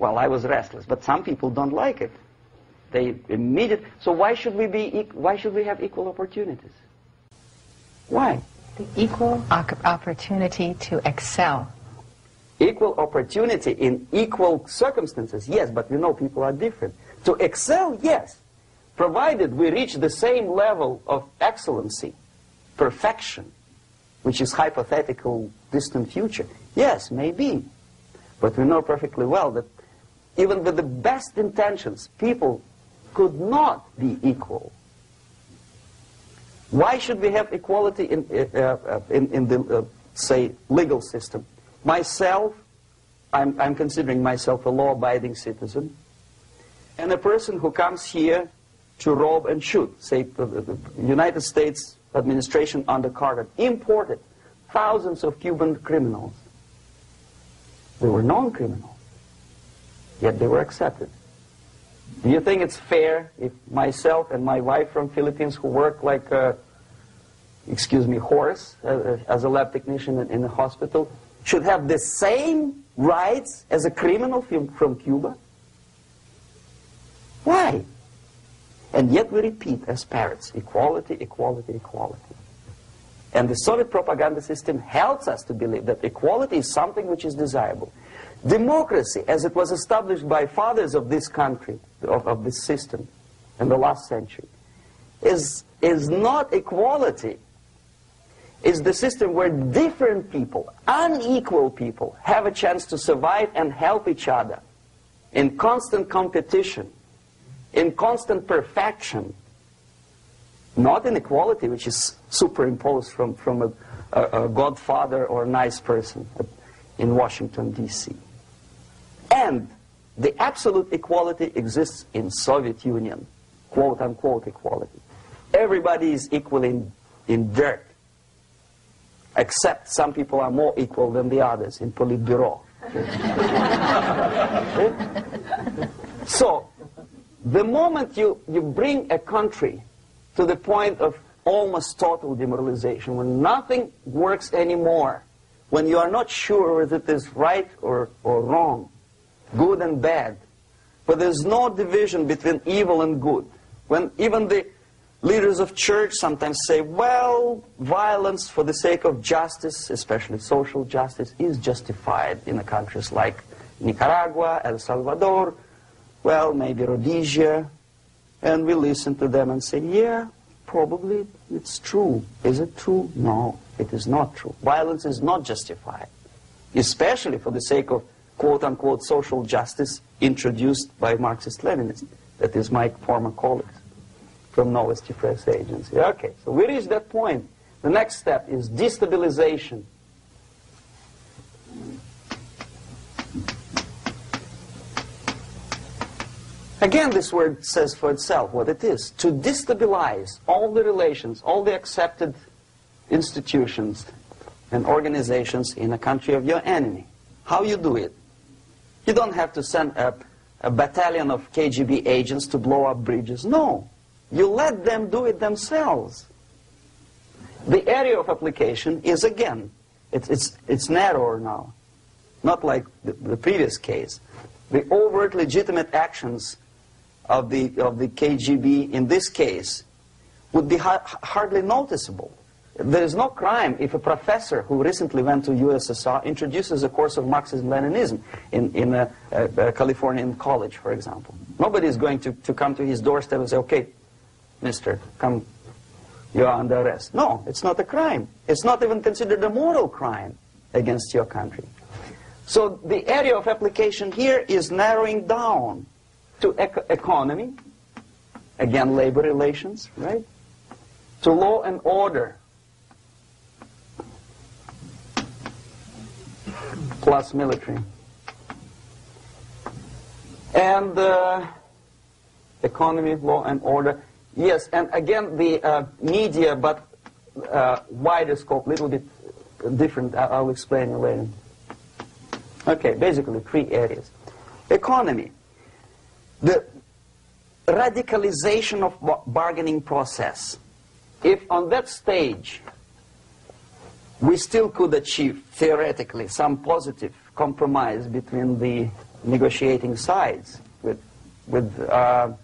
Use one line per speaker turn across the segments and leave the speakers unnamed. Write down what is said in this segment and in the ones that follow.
well, I was restless, but some people don't like it. They immediately. So why should we have equal opportunities? Why?
The equal opportunity to excel.
Equal opportunity in equal circumstances, yes, but we know people are different. To excel, yes, provided we reach the same level of excellency, perfection, which is hypothetical, distant future. Yes, maybe. But we know perfectly well that even with the best intentions, people could not be equal. Why should we have equality in the, say, legal system? Myself, I'm considering myself a law-abiding citizen, and a person who comes here to rob and shoot, say, the United States administration under Carter imported thousands of Cuban criminals. They were non-criminals, yet they were accepted. Do you think it's fair if myself and my wife from Philippines, who work like a, excuse me, horse as a lab technician in a hospital, should have the same rights as a criminal from Cuba? Why? And yet we repeat as parrots, equality, equality, equality. And the Soviet propaganda system helps us to believe that equality is something which is desirable. Democracy, as it was established by fathers of this country, of this system in the last century, is not equality. It's the system where different people, unequal people, have a chance to survive and help each other in constant competition, in constant perfection, not in equality, which is superimposed from a godfather or a nice person in Washington, D.C. And the absolute equality exists in Soviet Union, quote-unquote equality. Everybody is equal in dirt, except some people are more equal than the others in Politburo. So, the moment you bring a country to the point of almost total demoralization, when nothing works anymore, when you are not sure whether it is right or wrong, good and bad, but there's no division between evil and good, when even the leaders of church sometimes say, well, violence for the sake of justice, especially social justice, is justified in countries like Nicaragua, El Salvador, well, maybe Rhodesia, and we listen to them and say, yeah, probably it's true. Is it true? No, it is not true. Violence is not justified, especially for the sake of quote-unquote social justice introduced by Marxist-Leninists, that is my former colleagues from Novosti Press Agency. Okay, so we reached that point. The next step is destabilization. Again, this word says for itself what it is. To destabilize all the relations, all the accepted institutions and organizations in a country of your enemy. How you do it? You don't have to send a battalion of KGB agents to blow up bridges. No. You let them do it themselves. The area of application is, again, it's narrower now. Not like the previous case. The overt legitimate actions of the KGB in this case would be hardly noticeable. There is no crime if a professor who recently went to USSR introduces a course of Marxism-Leninism in a Californian college, for example. Nobody is going to come to his doorstep and say, okay, mister, come, you are under arrest. No, it's not a crime. It's not even considered a moral crime against your country. So the area of application here is narrowing down to economy, again, labor relations, right? To law and order, plus military. And economy, law and order. Yes, and again, the media, but wider scope, little bit different. I'll explain later. Okay, basically 3 areas. Economy. The radicalization of bargaining process. If on that stage we still could achieve, theoretically, some positive compromise between the negotiating sides with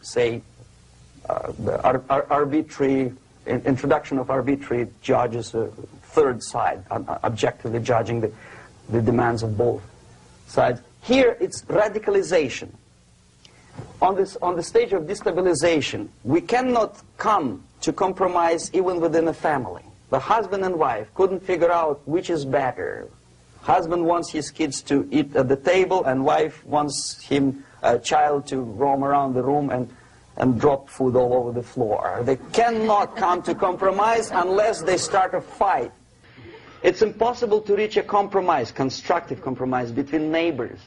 say, the arbitrary introduction of arbitrary judges, a third side, objectively judging the demands of both sides. Here it's radicalization. On the stage of destabilization, we cannot come to compromise even within a family. The husband and wife couldn't figure out which is better. Husband wants his kids to eat at the table, and wife wants a child to roam around the room and drop food all over the floor. They cannot come to compromise unless they start a fight. It's impossible to reach a compromise, constructive compromise, between neighbors.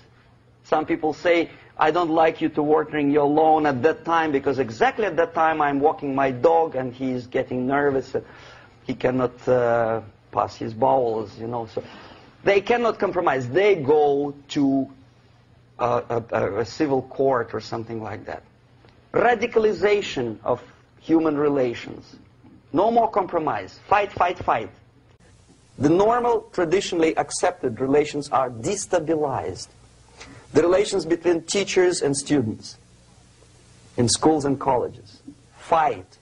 Some people say, I don't like you to watering your lawn at that time because exactly at that time I'm walking my dog and he's getting nervous. He cannot pass his bowels, you know. So they cannot compromise. They go to a civil court or something like that. Radicalization of human relations. No more compromise. Fight, fight, fight. The normal, traditionally accepted relations are destabilized. The relations between teachers and students in schools and colleges. Fight.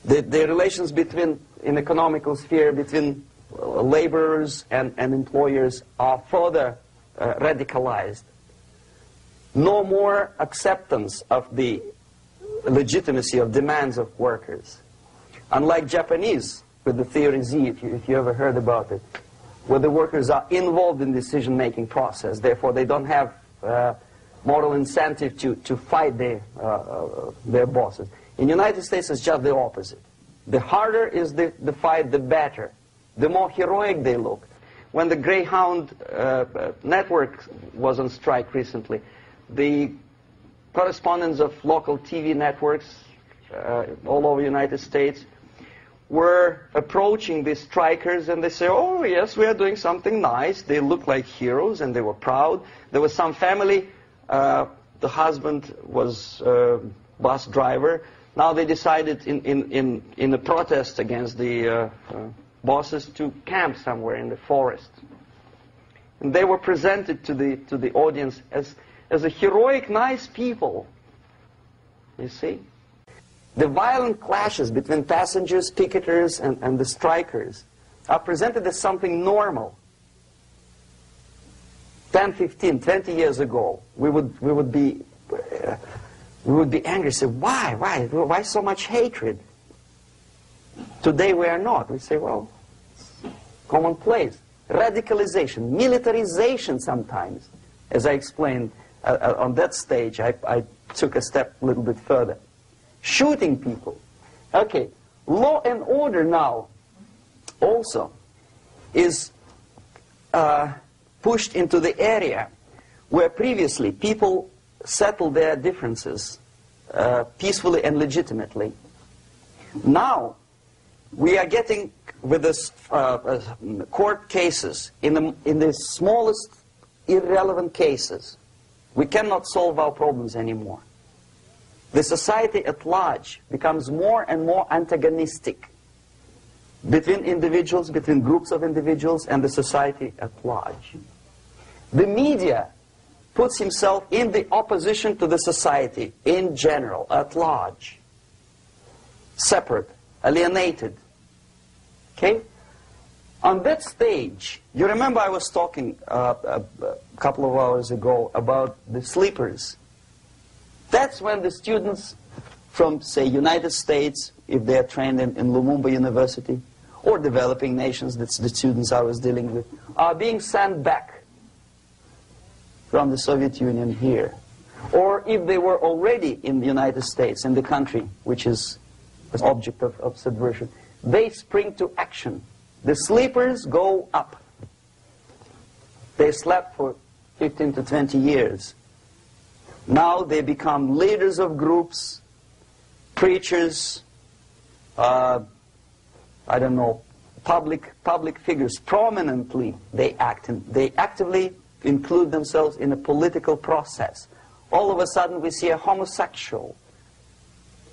The relations between, in economical sphere, between laborers and employers are further radicalized. No more acceptance of the legitimacy of demands of workers. Unlike Japanese, with the theory Z, if you ever heard about it, where the workers are involved in decision-making process, therefore they don't have moral incentive to fight their bosses. In the United States, it's just the opposite. The harder is the fight, the better. The more heroic they look. When the Greyhound network was on strike recently, the correspondents of local TV networks all over the United States were approaching the strikers, and they say, oh yes, we are doing something nice. They looked like heroes and they were proud. There was some family, the husband was a bus driver. Now they decided in a protest against the bosses to camp somewhere in the forest. And they were presented to the audience as a heroic, nice people. You see? The violent clashes between passengers, picketers, and the strikers are presented as something normal. 10, 15, 20 years ago, we would be angry, say, why so much hatred? Today we are not. We say, well, it's commonplace. Radicalization, militarization sometimes. As I explained on that stage, I took a step a little bit further. Shooting people. Okay, law and order now also is pushed into the area where previously people settled their differences peacefully and legitimately. Now we are getting with this court cases in the smallest irrelevant cases. We cannot solve our problems anymore. The society at large becomes more and more antagonistic between individuals, between groups of individuals, and the society at large. The media puts himself in the opposition to the society in general, at large. Separate, alienated. Okay? On that stage, you remember I was talking a couple of hours ago about the sleepers. That's when the students from, say, United States, if they are trained in Lumumba University, or developing nations, that's the students I was dealing with, are being sent back from the Soviet Union here. Or if they were already in the United States, in the country which is the object of subversion, they spring to action. The sleepers go up. They slept for 15 to 20 years. Now they become leaders of groups, preachers, I don't know, public figures. Prominently they act. They actively include themselves in a political process. All of a sudden we see a homosexual.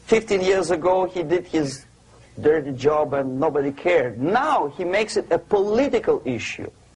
15 years ago he did his dirty job and nobody cared. Now he makes it a political issue.